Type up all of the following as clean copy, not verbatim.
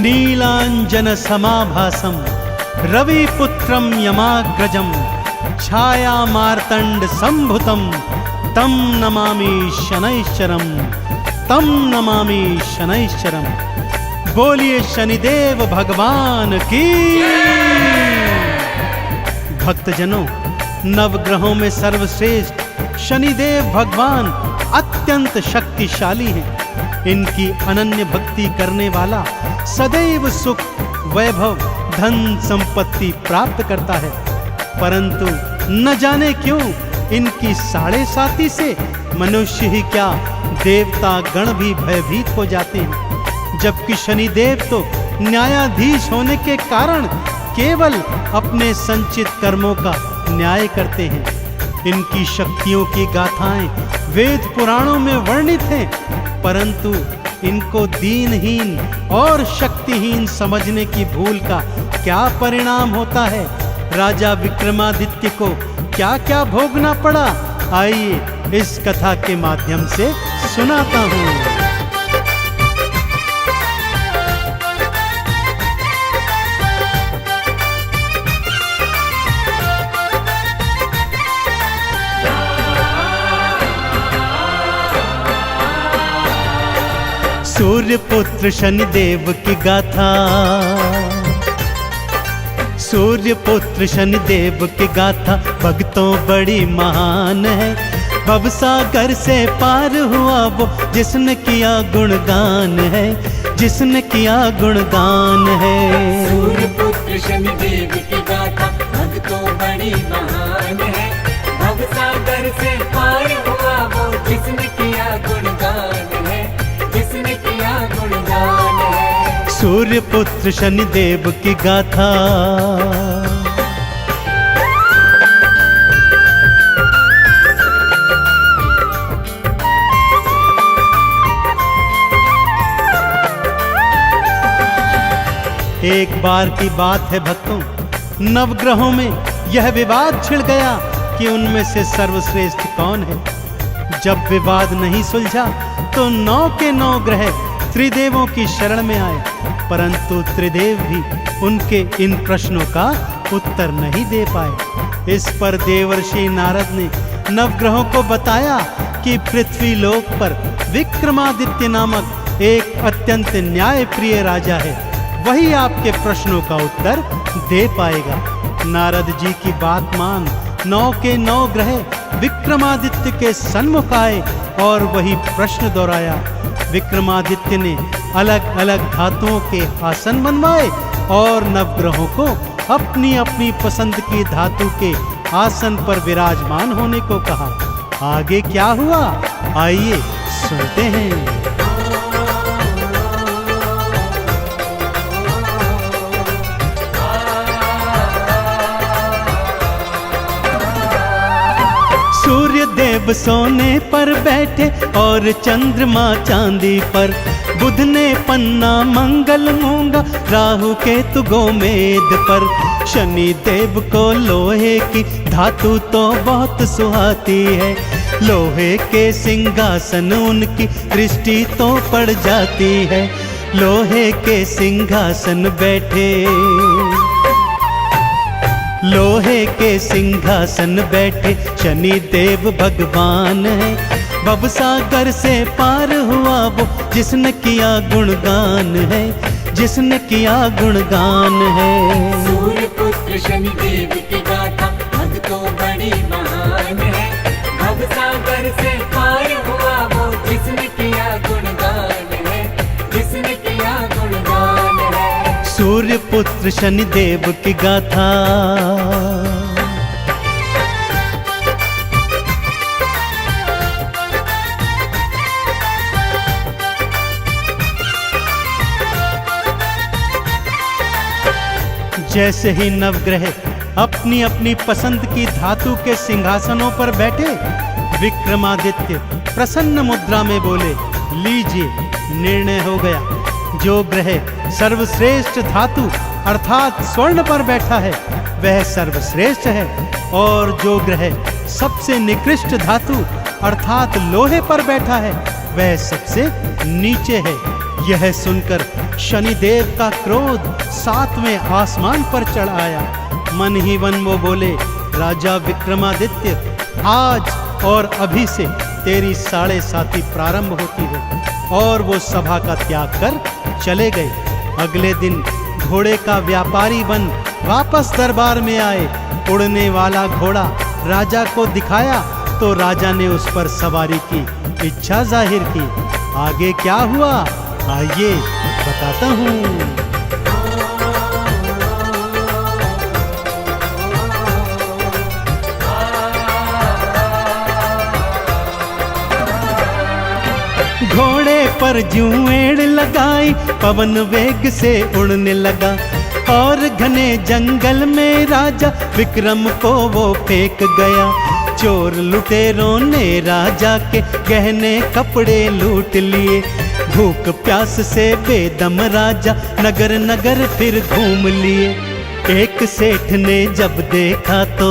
नीलांजन समाभासम रविपुत्रम यमाग्रजम छाया मार्तंड संभुतम तम नमामि शनैश्चरम तम नमामि शनैश्चरम। बोलिए शनिदेव भगवान की। भक्तजनों, नवग्रहों में सर्वश्रेष्ठ शनिदेव भगवान अत्यंत शक्तिशाली हैं। इनकी अनन्य भक्ति करने वाला सदैव सुख, वैभव, धन संपत्ति प्राप्त करता है। परंतु न जाने क्यों इनकी साढ़े साती से मनुष्य ही क्या देवता गण भी भयभीत हो जाते हैं। जबकि शनिदेव तो न्यायाधीश होने के कारण केवल अपने संचित कर्मों का न्याय करते हैं। इनकी शक्तियों की गाथाएं वेद पुराणों में वर्णित हैं, परंतु इनको दीनहीन और शक्तिहीन समझने की भूल का क्या परिणाम होता है। राजा विक्रमादित्य को क्या क्या भोगना पड़ा, आइए इस कथा के माध्यम से सुनाता हूँ। सूर्य पुत्र शनिदेव की गाथा। सूर्य पुत्र शनिदेव की गाथा भक्तों बड़ी महान है। भवसागर से पार हुआ वो जिसने किया गुणगान है, जिसने किया गुणगान है। सूर्य पुत्र शनिदेव की गाथा भक्तों बड़ी महान है। भवसागर से पार हुआ वो जिसने किया गुणगान है, जिसने किया गुणगान है। सूर्य पुत्र शनिदेव की गाथा। एक बार की बात है भक्तों, नवग्रहों में यह विवाद छिड़ गया कि उनमें से सर्वश्रेष्ठ कौन है। जब विवाद नहीं सुलझा तो 9 के 9 ग्रह त्रिदेवों की शरण में आए, परंतु त्रिदेव भी उनके इन प्रश्नों का उत्तर नहीं दे पाए। इस पर देवर्षि नारद ने नवग्रहों को बताया कि पृथ्वी लोक पर विक्रमादित्य नामक एक अत्यंत न्यायप्रिय राजा है, वही आपके प्रश्नों का उत्तर दे पाएगा। नारद जी की बात मान 9 के 9 ग्रह विक्रमादित्य के सन्मुख आए और वही प्रश्न दोहराया। विक्रमादित्य ने अलग अलग धातुओं के आसन बनवाए और नवग्रहों को अपनी अपनी पसंद की धातु के आसन पर विराजमान होने को कहा। आगे क्या हुआ, आइए सुनते हैं। सूर्य देव सोने पर बैठे और चंद्रमा चांदी पर। बुध ने पन्ना मंगल मूंगा, राहु केतु गोमेद पर। शनि देव को लोहे की धातु तो बहुत सुहाती है। लोहे के सिंहासन उनकी दृष्टि तो पड़ जाती है। लोहे के सिंहासन बैठे, लोहे के सिंहासन बैठे शनि देव भगवान है। भवसागर से पार हुआ वो जिसने किया गुणगान है, जिसने किया गुणगान है। सूर्य पुत्र शनिदेव की गाथा भक्तों बड़ी महान है। भवसागर से पार हुआ वो जिसने किया गुणगान है, जिसने किया गुणगान है। सूर्य पुत्र शनिदेव की गाथा। जैसे ही नवग्रह अपनी अपनी पसंद की धातु के सिंहासनों पर बैठे, विक्रमादित्य प्रसन्न मुद्रा में बोले, लीजिए निर्णय हो गया। जो ग्रह सर्वश्रेष्ठ धातु अर्थात स्वर्ण पर बैठा है वह सर्वश्रेष्ठ है, और जो ग्रह सबसे निकृष्ट धातु अर्थात लोहे पर बैठा है वह सबसे नीचे है। यह सुनकर शनिदेव का क्रोध 7वें आसमान पर चढ़ आया। मन ही मन वो बोले, राजा विक्रमादित्य, आज और अभी से तेरी 7.5 प्रारंभ होती है। और वो सभा का त्याग कर चले गए। अगले दिन घोड़े का व्यापारी बन वापस दरबार में आए। उड़ने वाला घोड़ा राजा को दिखाया तो राजा ने उस पर सवारी की इच्छा जाहिर की। आगे क्या हुआ, आइए बताता हूँ। घोड़े पर ज्यों एड़ लगाई, पवन वेग से उड़ने लगा। और घने जंगल में राजा विक्रम को वो फेंक गया। चोर लुटेरों ने राजा के गहने कपड़े लूट लिए। भूख प्यास से बेदम राजा नगर नगर फिर घूम लिए। एक सेठ ने जब देखा तो,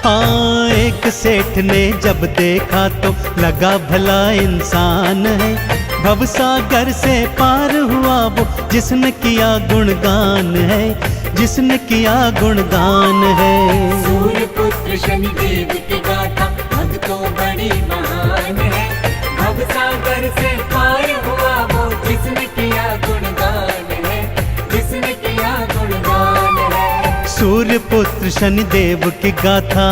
हाँ, एक सेठ ने जब देखा तो लगा भला इंसान है। भवसागर से पार हुआ वो जिसने किया गुणगान है, जिसने किया गुणगान है। सूर्य पुत्र शनिदेव की गाथा भक्तों बड़ी महान है। भवसागर से पार हुआ वो जिसने किया गुणगान है, जिसने किया गुणगान है। सूर्य पुत्र शनिदेव की गाथा।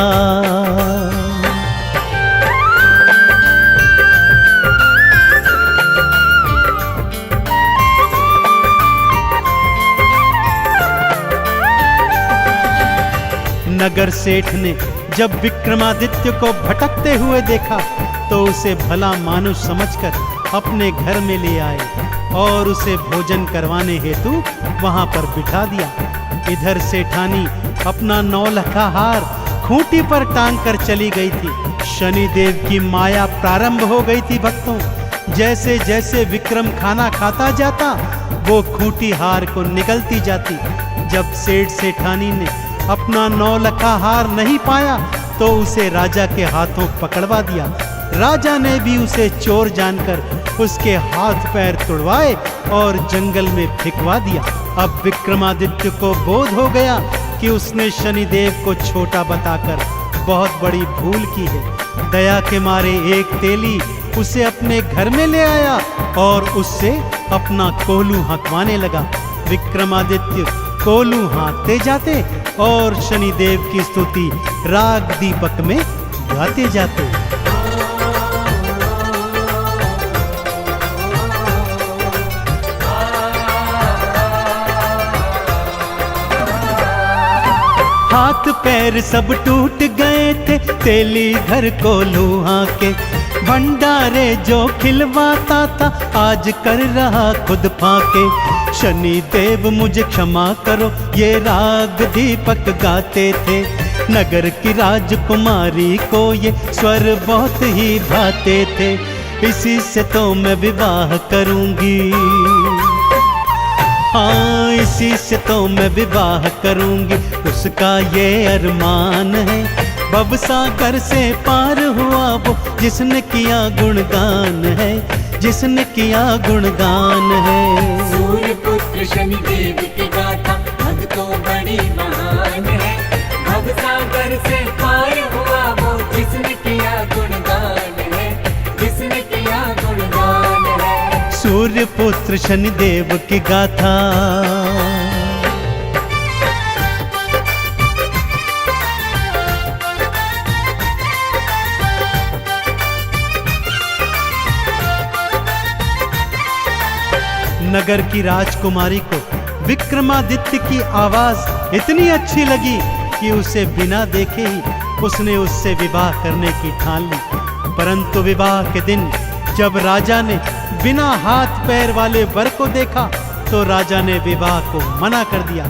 नगर सेठ ने जब विक्रमादित्य को भटकते हुए देखा तो उसे भला मानुष समझकर अपने घर में ले आए और उसे भोजन करवाने हेतु वहां पर बिठा दिया। इधर सेठानी अपना 9 लखा हार खूंटी पर टांग कर चली गई थी। शनिदेव की माया प्रारंभ हो गई थी भक्तों। जैसे जैसे विक्रम खाना खाता जाता वो खूंटी हार को निगलती जाती। जब सेठ सेठानी ने अपना 9 लखा हार नहीं पाया तो उसे राजा के हाथों पकड़वा दिया। राजा ने भी उसे चोर जानकर उसके हाथ पैर तुड़वाए और जंगल में फेंकवा दिया। अब विक्रमादित्य को बोध हो गया कि उसने शनिदेव को छोटा बताकर बहुत बड़ी भूल की है। दया के मारे एक तेली उसे अपने घर में ले आया और उससे अपना कोल्हू हाँकवाने लगा। विक्रमादित्य कोल्हू हाँकते जाते और शनिदेव की स्तुति राग दीपक में गाते जाते। हाथ पैर सब टूट गए थे तेली घर कोल्हू हाँके। भंडारे जो खिलवाता था आज कर रहा खुद फाके। शनिदेव मुझे क्षमा करो ये राग दीपक गाते थे। नगर की राजकुमारी को ये स्वर बहुत ही भाते थे। इसी से तो मैं विवाह करूंगी, हाँ, इसी से तो मैं विवाह करूंगी। उसका ये अरमान है। भवसागर से पार हुआ वो जिसने किया गुणगान है, जिसने किया गुणगान है। सूर्य पुत्र शनिदेव की गाथा भक्तों बड़ी महान है। भवसागर से पार हुआ वो जिसने किया गुणगान है, जिसने किया गुणगान है। सूर्य पुत्र शनिदेव की गाथा। नगर की राजकुमारी को विक्रमादित्य की आवाज इतनी अच्छी लगी कि उसे बिना देखे ही उसने उससे विवाह करने की ठान ली। परंतु विवाह के दिन जब राजा ने बिना हाथ पैर वाले वर को देखा तो राजा ने विवाह को मना कर दिया।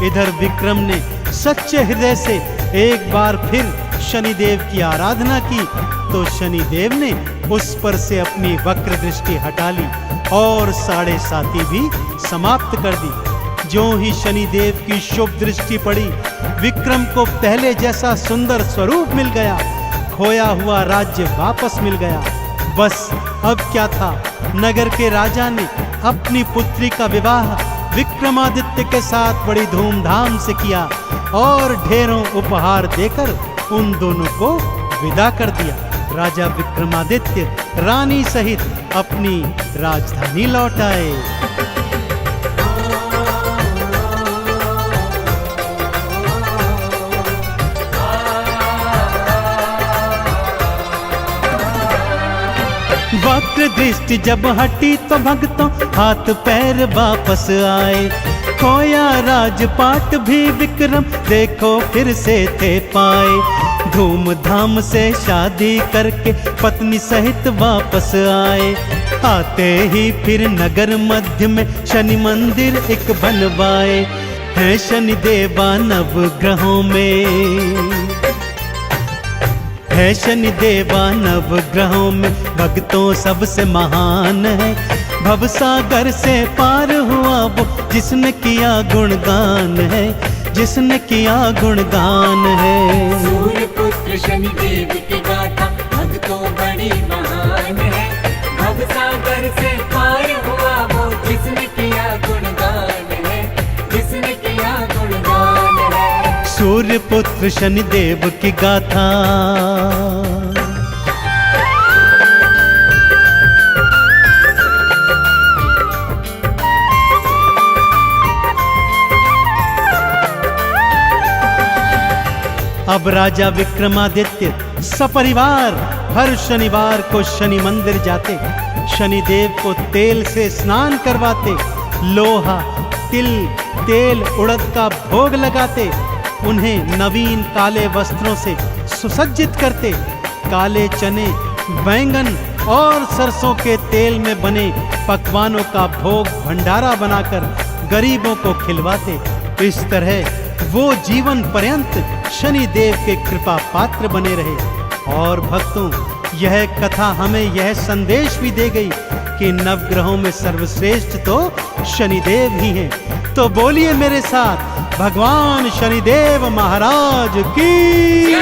इधर विक्रम ने सच्चे हृदय से एक बार फिर शनिदेव की आराधना की तो शनिदेव ने उस पर से अपनी वक्र दृष्टि हटा ली और 7.5 भी समाप्त कर दी। जो ही शनिदेव की शुभ दृष्टि पड़ी विक्रम को पहले जैसा सुंदर स्वरूप मिल गया। खोया हुआ राज्य वापस मिल गया। बस अब क्या था, नगर के राजा ने अपनी पुत्री का विवाह विक्रमादित्य के साथ बड़ी धूमधाम से किया और ढेरों उपहार देकर उन दोनों को विदा कर दिया। राजा विक्रमादित्य रानी सहित अपनी राजधानी लौट आए। वक्र दृष्टि जब हटी तो भक्तों हाथ पैर वापस आए। खोया राजपाट भी विक्रम देखो फिर से थे पाए। धूमधाम से शादी करके पत्नी सहित वापस आए। आते ही फिर नगर मध्य में शनि मंदिर एक बनवाए। है शनि देवा नवग्रहों में, है शनि देवा नवग्रहों में भक्तों सबसे महान है। भवसागर से पार हुआ वो जिसने किया गुणगान है, जिसने किया गुणगान है। सूर्य पुत्र शनि देव की गाथा भक्तों बड़ी महान है। भवसागर से पार हुआ वो जिसने किया गुणगान है, जिसने किया गुणगान है। सूर्य पुत्र शनि देव की गाथा। अब राजा विक्रमादित्य सपरिवार हर शनिवार को शनि मंदिर जाते, शनिदेव को तेल से स्नान करवाते, लोहा तिल तेल उड़द का भोग लगाते, उन्हें नवीन काले वस्त्रों से सुसज्जित करते, काले चने बैंगन और सरसों के तेल में बने पकवानों का भोग भंडारा बनाकर गरीबों को खिलवाते। इस तरह वो जीवन पर्यंत शनि देव के कृपा पात्र बने रहे। और भक्तों, यह कथा हमें यह संदेश भी दे गई कि नवग्रहों में सर्वश्रेष्ठ तो शनिदेव ही हैं। तो बोलिए मेरे साथ, भगवान शनिदेव महाराज की।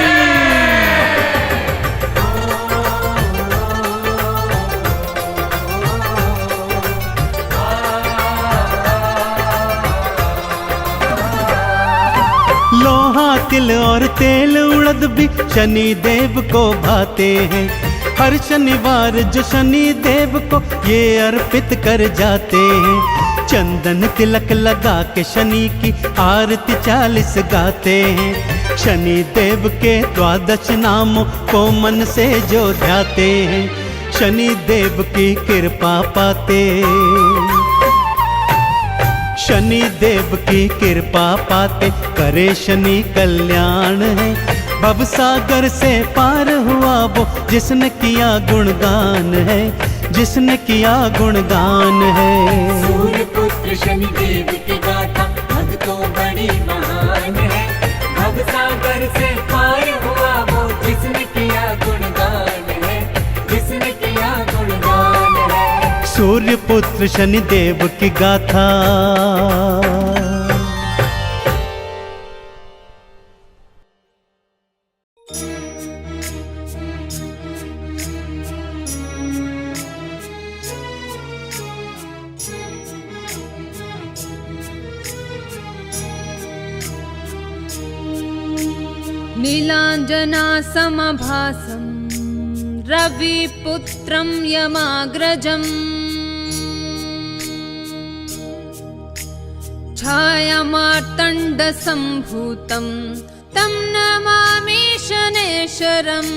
लोहा तिल और तेल उड़द भी शनि देव को भाते हैं। हर शनिवार जो शनि देव को ये अर्पित कर जाते हैं। चंदन तिलक लगा के शनि की आरती 40 गाते हैं। शनि देव के 12 नामों को मन से जो ध्याते हैं, शनि देव की कृपा पाते, शनि देव की कृपा पाते करे शनि कल्याण है। भवसागर से पार हुआ वो जिसने किया गुणगान है, जिसने किया गुणगान है। सूर्य पुत्र शनि देव की गाथा भक्तों बड़ी महान है। भवसागर से पार हुआ वो जिसने किया गुणगान है, जिसने किया गुणगान है। सूर्य पुत्र शनि देव की गाथा। नीलाञ्जना समभासं रविपुत्रं यमाग्रजम् छायामार्तण्डसम्भूतं तं नमामि शनेश्वरम्।